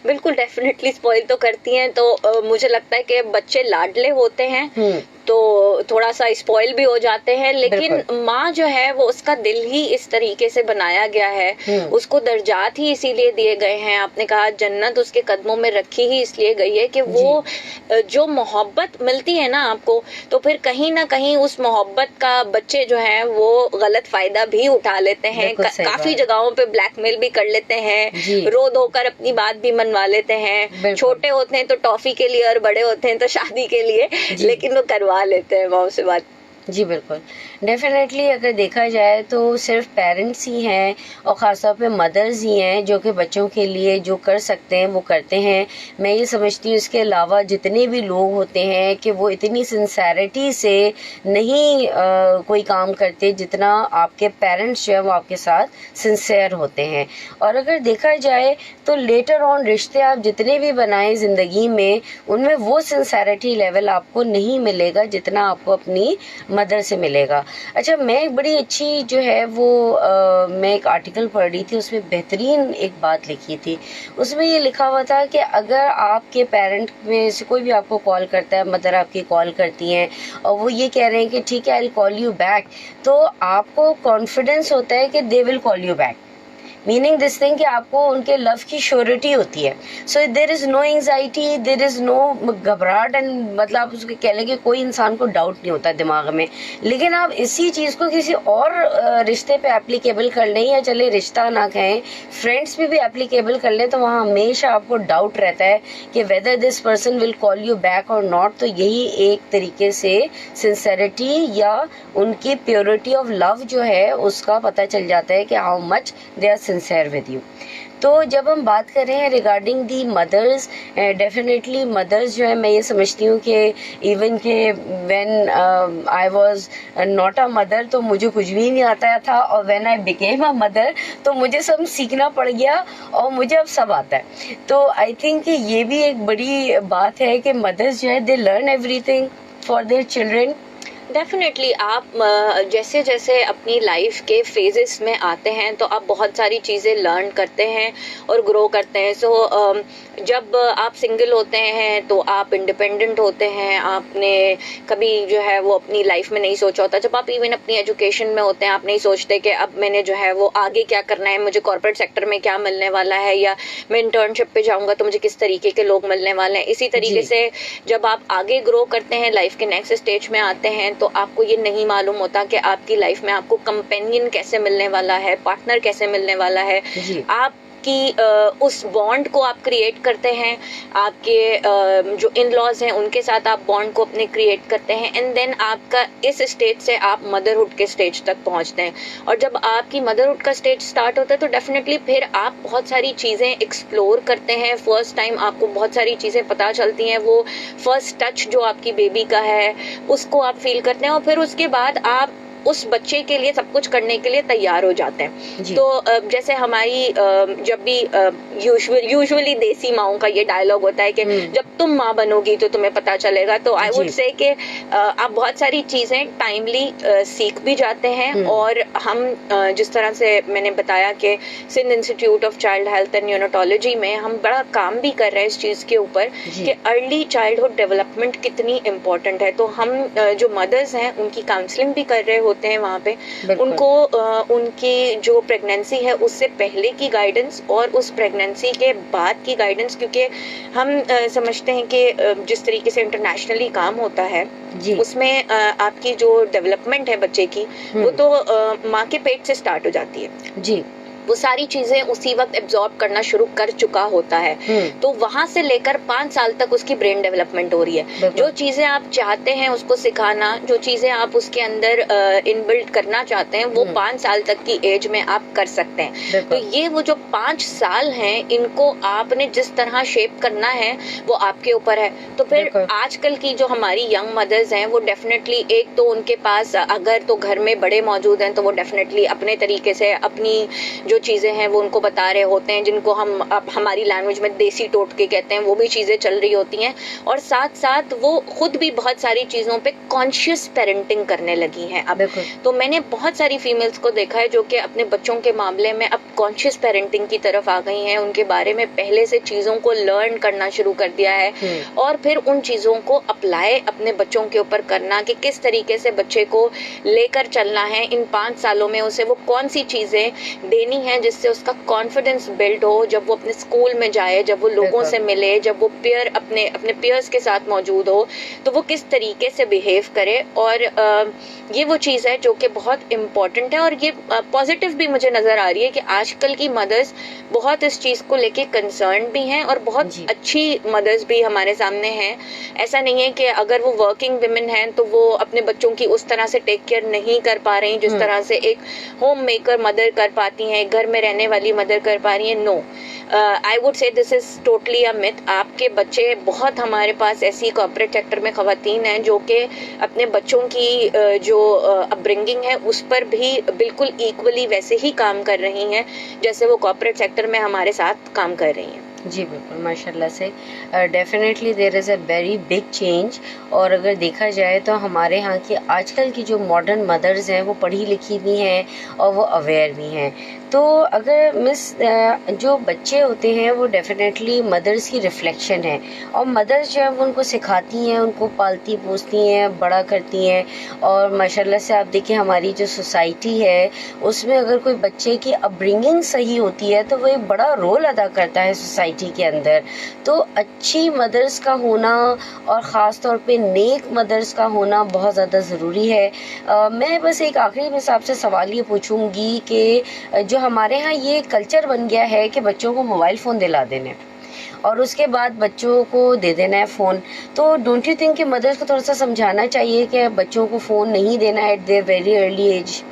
बिल्कुल, डेफिनेटली स्पॉइल तो करती हैं। तो मुझे लगता है कि बच्चे लाडले होते हैं तो थोड़ा सा स्पॉइल भी हो जाते हैं, लेकिन माँ जो है वो उसका दिल ही इस तरीके से बनाया गया है, उसको दर्जात ही इसीलिए दिए गए हैं। आपने कहा जन्नत उसके कदमों में रखी ही इसलिए गई है कि वो जो मोहब्बत मिलती है ना आपको, तो फिर कहीं ना कहीं उस मोहब्बत का बच्चे जो हैं वो गलत फायदा भी उठा लेते हैं, काफी जगहों पे ब्लैकमेल भी कर लेते हैं, रो धोकर अपनी बात भी मनवा लेते हैं। छोटे होते हैं तो टॉफी के लिए और बड़े होते हैं तो शादी के लिए, लेकिन वो करवा लेते हैं माँ से बात। जी बिल्कुल, डेफिनेटली अगर देखा जाए तो सिर्फ पेरेंट्स ही हैं और ख़ासतौर पे मदर्स ही हैं जो कि बच्चों के लिए जो कर सकते हैं वो करते हैं। मैं ये समझती हूँ इसके अलावा जितने भी लोग होते हैं कि वो इतनी सिंसेरिटी से नहीं कोई काम करते जितना आपके पेरेंट्स जो है वो आपके साथ सिंसेयर होते हैं। और अगर देखा जाए तो लेटर ऑन रिश्ते आप जितने भी बनाएं ज़िंदगी में, उनमें वो सिंसेरिटी लेवल आपको नहीं मिलेगा जितना आपको अपनी मदर से मिलेगा। अच्छा, मैं एक बड़ी अच्छी जो है वो मैं एक आर्टिकल पढ़ रही थी, उसमें बेहतरीन एक बात लिखी थी। उसमें ये लिखा हुआ था कि अगर आपके पेरेंट में से कोई भी आपको कॉल करता है, मदर आपकी कॉल करती हैं और वो ये कह रहे हैं कि ठीक है I will call you back, तो आपको कॉन्फिडेंस होता है कि they will call you back, meaning this thing कि आपको उनके लव की श्योरिटी होती है। So there is no anxiety, there is no घबराहट, एंड मतलब आप उसको कह लें कि कोई इंसान को डाउट नहीं होता दिमाग में। लेकिन आप इसी चीज़ को किसी और रिश्ते पे एप्लीकेबल कर लें, या चले रिश्ता ना कहें, फ्रेंड्स पे भी एप्लीकेबल कर लें, तो वहाँ हमेशा आपको डाउट रहता है कि whether this person will call you back और नॉट। तो यही एक तरीके से सिंसेरिटी या उनकी प्योरिटी ऑफ लव जो है उसका पता चल जाता है कि how much they are sincere with you. तो जब हम बात कर रहे हैं regarding the mothers, definitely mothers जो है मैं ये समझती हूँ कि इवन के when I was not a mother तो मुझे कुछ भी नहीं आता था, और when I became a mother तो मुझे सब सीखना पड़ गया और मुझे अब सब आता है। तो आई थिंक कि ये भी एक बड़ी बात है कि मदर्स जो है they learn everything for their children. Definitely आप जैसे जैसे अपनी लाइफ के फेजेस में आते हैं तो आप बहुत सारी चीज़ें लर्न करते हैं और ग्रो करते हैं। सो जब आप सिंगल होते हैं तो आप इंडिपेंडेंट होते हैं, आपने कभी जो है वो अपनी लाइफ में नहीं सोचा होता। जब आप इवन अपनी एजुकेशन में होते हैं आप नहीं सोचते कि अब मैंने जो है वो आगे क्या करना है, मुझे कॉर्पोरेट सेक्टर में क्या मिलने वाला है, या मैं इंटर्नशिप पे जाऊंगा तो मुझे किस तरीके के लोग मिलने वाले हैं। इसी तरीके से जब आप आगे ग्रो करते हैं, लाइफ के नेक्स्ट स्टेज में आते हैं, तो आपको ये नहीं मालूम होता कि आपकी लाइफ में आपको कंपेनियन कैसे मिलने वाला है, पार्टनर कैसे मिलने वाला है। आप कि उस बॉन्ड को आप क्रिएट करते हैं, आपके जो इन लॉज हैं उनके साथ आप बॉन्ड को अपने क्रिएट करते हैं, एंड देन आपका इस स्टेज से आप मदरहुड के स्टेज तक पहुंचते हैं। और जब आपकी मदरहुड का स्टेज स्टार्ट होता है तो डेफिनेटली फिर आप बहुत सारी चीज़ें एक्सप्लोर करते हैं। फर्स्ट टाइम आपको बहुत सारी चीज़ें पता चलती हैं, वो फर्स्ट टच जो आपकी बेबी का है उसको आप फील करते हैं, और फिर उसके बाद आप उस बच्चे के लिए सब कुछ करने के लिए तैयार हो जाते हैं। तो जैसे हमारी जब भी यूजुअली देसी माओं का ये डायलॉग होता है कि जब तुम माँ बनोगी तो तुम्हें पता चलेगा। तो आई वुड से कि आप बहुत सारी चीजें टाइमली सीख भी जाते हैं। और हम जिस तरह से मैंने बताया कि Sindh institute of child health and neurotology में हम बड़ा काम भी कर रहे हैं इस चीज के ऊपर कि अर्ली चाइल्डहुड डेवलपमेंट कितनी इम्पोर्टेंट है। तो हम जो मदर्स हैं उनकी काउंसलिंग भी कर रहे होते हैं वहाँ पे, उनको उनकी जो प्रेगनेंसी है उससे पहले की गाइडेंस और उस प्रेगनेंसी के बाद की गाइडेंस, क्योंकि हम समझते हैं कि जिस तरीके से इंटरनेशनली काम होता है उसमें आपकी जो डेवलपमेंट है बच्चे की वो तो माँ के पेट से स्टार्ट हो जाती है जी। वो सारी चीजें उसी वक्त एब्जॉर्ब करना शुरू कर चुका होता है। तो वहां से लेकर 5 साल तक उसकी ब्रेन डेवलपमेंट हो रही है। जो चीजें आप चाहते हैं उसको सिखाना, जो चीजें आप उसके अंदर इनबिल्ट करना चाहते हैं वो 5 साल तक की एज में आप कर सकते हैं। तो ये वो जो 5 साल हैं इनको आपने जिस तरह शेप करना है वो आपके ऊपर है। तो फिर आजकल की जो हमारी यंग मदर्स हैं वो डेफिनेटली, एक तो उनके पास अगर तो घर में बड़े मौजूद हैं तो वो डेफिनेटली अपने तरीके से अपनी जो चीजें हैं वो उनको बता रहे होते हैं, जिनको हम हमारी लैंग्वेज में देसी टोटके कहते हैं, वो भी चीजें चल रही होती हैं। और साथ साथ वो खुद भी बहुत सारी चीजों पे कॉन्शियस पेरेंटिंग करने लगी हैं अब। तो मैंने बहुत सारी फीमेल्स को देखा है जो कि अपने बच्चों के मामले में अब कॉन्शियस पेरेंटिंग की तरफ आ गई हैं, उनके बारे में पहले से चीजों को लर्न करना शुरू कर दिया है और फिर उन चीजों को अप्लाई अपने बच्चों के ऊपर करना कि किस तरीके से बच्चे को लेकर चलना है इन 5 सालों में, उसे वो कौन सी चीजें देनी है जिससे उसका कॉन्फिडेंस बिल्ड हो, जब वो अपने स्कूल में जाए, जब वो लोगों से मिले, जब वो अपने पियर्स के साथ मौजूद हो तो वो किस तरीके से बिहेव करे। और ये वो चीज़ है जो कि बहुत इम्पोर्टेंट है और ये पॉजिटिव भी मुझे नज़र आ रही है कि आजकल की मदर्स बहुत इस चीज़ को लेके कंसर्न भी हैं और बहुत अच्छी मदर्स भी हमारे सामने हैं। ऐसा नहीं है कि अगर वो वर्किंग विमेन हैं तो वो अपने बच्चों की उस तरह से टेक केयर नहीं कर पा रही जिस तरह से एक होम मेकर मदर कर पाती हैं, घर में रहने वाली मदर कर पा रही है। No, I would say this is totally a myth. आपके बच्चे बहुत, हमारे पास ऐसी कॉर्पोरेट सेक्टर में खवातीन हैं जो कि अपने बच्चों की जो अपब्रिंगिंग है उस पर भी बिल्कुल इक्वली वैसे ही काम कर रही हैं जैसे वो कॉर्पोरेट सेक्टर में हमारे साथ काम कर रही हैं। जी बिल्कुल, माशाल्लाह से definitely there is a very big change. और अगर देखा जाए तो हमारे यहाँ की आजकल की जो मॉडर्न मदर्स हैं वो पढ़ी लिखी भी हैं और वो अवेयर भी हैं। तो अगर जो बच्चे होते हैं वो डेफिनेटली मदर्स की रिफ्लेक्शन है और मदर्स जो है वो उनको सिखाती हैं, उनको पालती पोसती हैं, बड़ा करती हैं। और माशाल्लाह से आप देखिए हमारी जो सोसाइटी है उसमें अगर कोई बच्चे की अपब्रिंगिंग सही होती है तो वो एक बड़ा रोल अदा करता है सोसाइटी के अंदर। तो अच्छी मदर्स का होना और ख़ास तौर पे नेक मदर्स का होना बहुत ज़्यादा ज़रूरी है। मैं बस एक आखिरी में आपसे सवाल ये पूछूंगी कि जो हमारे यहाँ ये कल्चर बन गया है कि बच्चों को मोबाइल फ़ोन दिला देने और उसके बाद बच्चों को दे देना है फ़ोन, तो डोंट यू थिंक कि मदर्स को थोड़ा सा समझाना चाहिए कि बच्चों को फ़ोन नहीं देना at there very early age?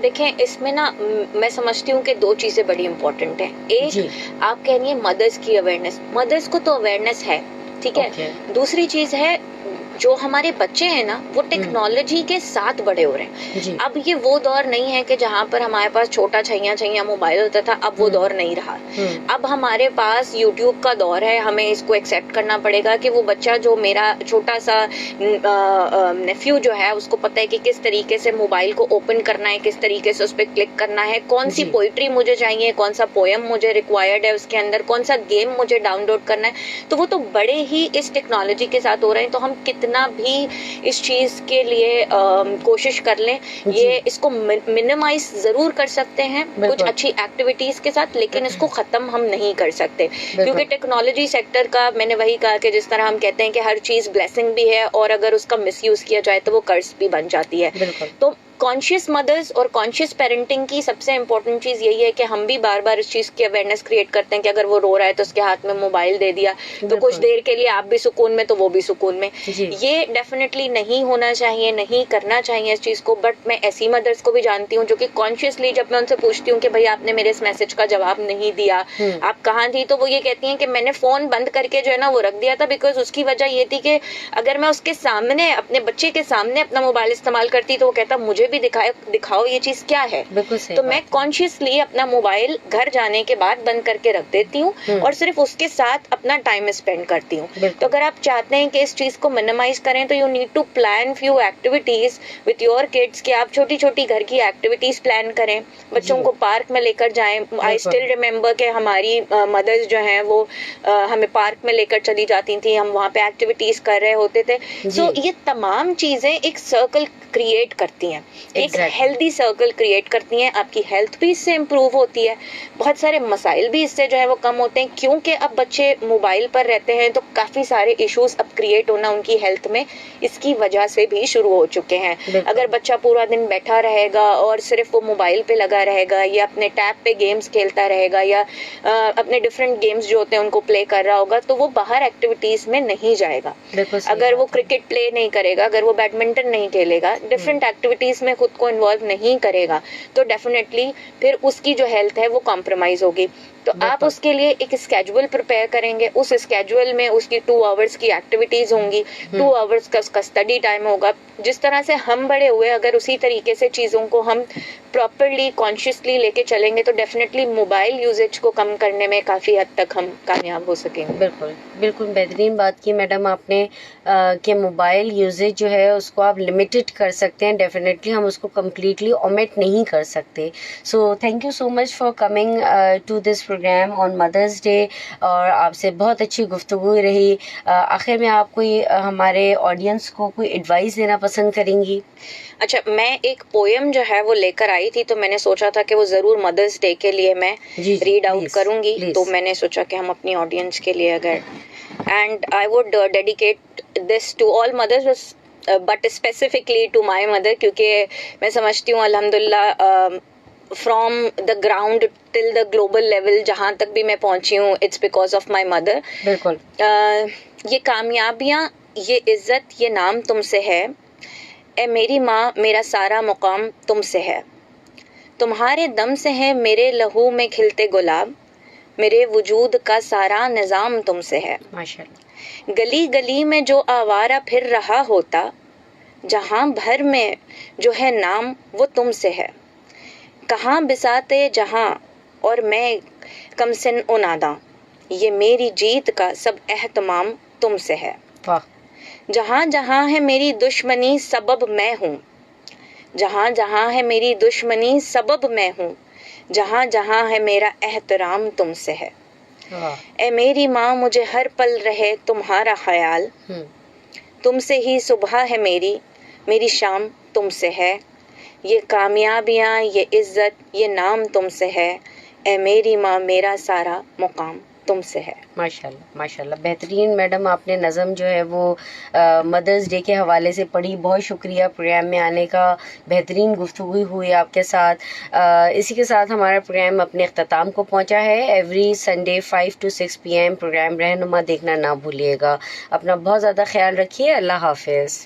देखें, इसमें ना मैं समझती हूँ कि 2 चीज़ें बड़ी इम्पोर्टेंट हैं। एक, आप कह रही हैं मदर्स की अवेयरनेस, मदर्स को तो अवेयरनेस है, ठीक है। दूसरी चीज़ है जो हमारे बच्चे हैं ना वो टेक्नोलॉजी के साथ बड़े हो रहे हैं। अब ये वो दौर नहीं है कि जहाँ पर हमारे पास छोटा छैया मोबाइल होता था, अब वो दौर नहीं रहा। अब हमारे पास यूट्यूब का दौर है। हमें इसको एक्सेप्ट करना पड़ेगा कि वो बच्चा जो मेरा छोटा सा नेफ्यू जो है उसको पता है कि किस तरीके से मोबाइल को ओपन करना है, किस तरीके से उस पर क्लिक करना है, कौन सी पोइट्री मुझे चाहिए, कौन सा पोएम मुझे रिक्वायर्ड है उसके अंदर, कौन सा गेम मुझे डाउनलोड करना है। तो वो तो बड़े ही इस टेक्नोलॉजी के साथ हो रहे हैं। तो हम कितना भी इस चीज के लिए कोशिश कर लें, ये इसको मिनिमाइज जरूर कर सकते हैं कुछ अच्छी एक्टिविटीज के साथ, लेकिन इसको खत्म हम नहीं कर सकते क्योंकि टेक्नोलॉजी सेक्टर का, मैंने वही कहा कि जिस तरह हम कहते हैं कि हर चीज ब्लेसिंग भी है और अगर उसका मिसयूज किया जाए तो वो कर्स भी बन जाती है। तो कॉन्शियस मदर्स और कॉन्शियस पेरेंटिंग की सबसे इम्पोर्टेंट चीज़ यही है कि हम भी बार बार इस चीज़ की अवेयरनेस क्रिएट करते हैं कि अगर वो रो रहा है तो उसके हाथ में मोबाइल दे दिया तो कुछ देर के लिए आप भी सुकून में तो वो भी सुकून में। ये डेफिनेटली नहीं होना चाहिए, नहीं करना चाहिए इस चीज़ को। बट मैं ऐसी मदर्स को भी जानती हूँ जो कि कॉन्शियसली, जब मैं उनसे पूछती हूँ कि भाई आपने मेरे इस मैसेज का जवाब नहीं दिया, आप कहाँ थी, तो वो ये कहती हैं कि मैंने फ़ोन बंद करके जो है ना वो रख दिया था, बिकॉज उसकी वजह ये थी कि अगर मैं उसके सामने, अपने बच्चे के सामने अपना मोबाइल इस्तेमाल करती तो वो कहता मुझे भी दिखाओ ये चीज क्या है। बिल्कुल सही तो बात मैं है। कॉन्शियसली अपना मोबाइल घर जाने के बाद बंद करके रख देती हूँ और सिर्फ उसके साथ अपना टाइम स्पेंड करती हूँ। बिल्कुल। तो अगर आप चाहते हैं कि इस चीज को मिनिमाइज करें तो you need to plan few activities with your kids, कि आप छोटी छोटी घर की एक्टिविटीज प्लान करें, बच्चों जी। को पार्क में लेकर जाएं। आई स्टिल रिमेम्बर कि हमारी मदर्स जो हैं वो हमें पार्क में लेकर चली जाती थी, हम वहाँ पे एक्टिविटीज कर रहे होते थे। सो ये तमाम चीजें एक सर्कल क्रिएट करती हैं, एक हेल्दी सर्कल क्रिएट करती हैं। आपकी हेल्थ भी इससे इम्प्रूव होती है, बहुत सारे मसाइल भी इससे जो है वो कम होते हैं, क्योंकि अब बच्चे मोबाइल पर रहते हैं तो काफी सारे इश्यूज अब क्रिएट होना उनकी हेल्थ में इसकी वजह से भी शुरू हो चुके हैं। अगर बच्चा पूरा दिन बैठा रहेगा और सिर्फ वो मोबाइल पे लगा रहेगा या अपने टैब पे गेम्स खेलता रहेगा या अपने डिफरेंट गेम्स जो होते हैं उनको प्ले कर रहा होगा, तो वो बाहर एक्टिविटीज में नहीं जाएगा। अगर वो क्रिकेट प्ले नहीं करेगा, अगर वो बैडमिंटन नहीं खेलेगा, डिफरेंट एक्टिविटीज में खुद को इन्वॉल्व नहीं करेगा, तो डेफिनेटली फिर उसकी जो हेल्थ है वो कॉम्प्रोमाइज होगी। तो आप उसके लिए एक स्केड्यूल प्रिपेयर करेंगे, उस स्केड्यूल में उसकी 2 आवर्स की एक्टिविटीज होंगी, 2 आवर्स का उसका स्टडी टाइम होगा। जिस तरह से हम बड़े हुए, अगर उसी तरीके से चीजों को हम प्रॉपरली कॉन्शियसली लेके चलेंगे तो डेफिनेटली मोबाइल यूजेज को कम करने में काफी हद तक हम कामयाब हो सकेंगे। बिल्कुल बिल्कुल बेहतरीन बात की मैडम आपने, कि मोबाइल यूजेज जो है उसको आप लिमिटेड कर सकते हैं, डेफिनेटली हम उसको कम्प्लीटली ओमिट नहीं कर सकते। So thank you so much for coming to this programme on Mother's Day, और आपसे बहुत अच्छी गुफ्तगू रही। आखिर में आप कोई हमारे ऑडियंस को कोई एडवाइस देना पसंद करेंगी? अच्छा, मैं एक पोएम जो है वो लेकर आई थी, तो मैंने सोचा था कि वो जरूर मदर्स डे के लिए मैं रीड आउट करूंगी। तो मैंने सोचा कि हम अपनी ऑडियंस के लिए अगर, and I would dedicate this to all mothers but specifically to my mother, क्योंकि मैं समझती हूँ अल्हम्दुलिल्लाह from the ground till the global level जहाँ तक भी मैं पहुंची हूँ, it's because of my mother. बिल्कुल। ये कामयाबियाँ, ये इज्जत, ये नाम तुमसे है, ए मेरी माँ मेरा सारा मुकाम तुमसे है। तुम्हारे दम से है मेरे लहू में खिलते गुलाब, मेरे वजूद का सारा निजाम तुमसे है। माशाल्लाह। गली गली में जो आवारा फिर रहा होता, जहां भर में जो है नाम वो तुमसे है। कहाँ बिसाते जहां और मैं कमसिन उनादा, ये मेरी जीत का सब एहतमाम तुमसे है। वाह। जहां जहां है मेरी दुश्मनी सबब मैं हूँ, जहां जहां है मेरी दुश्मनी सबब मैं हूँ, जहां जहां है मेरा एहतराम तुमसे है। ए मेरी माँ मुझे हर पल रहे तुम्हारा ख्याल, तुमसे ही सुबह है मेरी शाम तुमसे है। ये कामयाबियाँ, ये इज्जत, ये नाम तुमसे है, ए मेरी माँ मेरा सारा मुकाम तुमसे है। माशाल्लाह माशाल्लाह, बेहतरीन मैडम, आपने नज़म जो है वो मदर्स डे के हवाले से पढ़ी। बहुत शुक्रिया प्रोग्राम में आने का, बेहतरीन गुफ्तगू हुई आपके साथ। इसी के साथ हमारा प्रोग्राम अपने अख्ताम को पहुंचा है। Every Sunday 5 to 6 PM programme Rahnuma देखना ना भूलिएगा। अपना बहुत ज़्यादा ख्याल रखिए। अल्लाह हाफिज़।